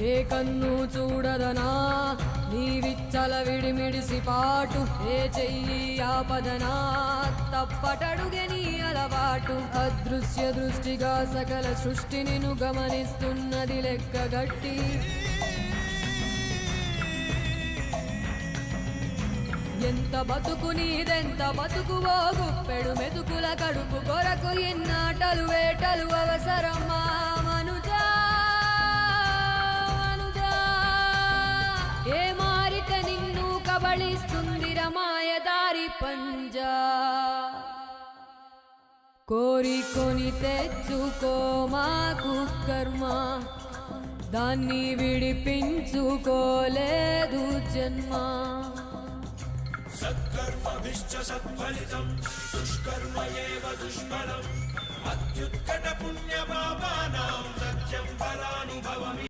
ఏ కన్ను చూడదనా నీ విచ్చల విడిమిడిసి పాటు, ఏ చెయ్యి ఆపదనా తప్పటడుగే నీ అలవాటు. అదృశ్య దృష్టిగా సకల సృష్టిని ను గమనిస్తున్నది లెక్కగట్టి, ఎంత బతుకు నీదెంత బతుకువో గుప్పెడు మెతుకుల కడుపు కొరకు ఎన్నాటలు వేటలు అవసరమా మనుజా మనుజా. ఏ మారిక నిన్ను కబళిస్తుంది మాయదారి పంజా. కోరికొని తెచ్చుకో మాకు కర్మ, దాన్ని విడిపించుకోలేదు జన్మ. సత్కర్మభిశ్చ సత్ఫలితం దుష్కర్మ ఏవ దుష్ఫలం. అత్యుత్కట పుణ్య పాపానాం సత్యం ఫలానుభవమి.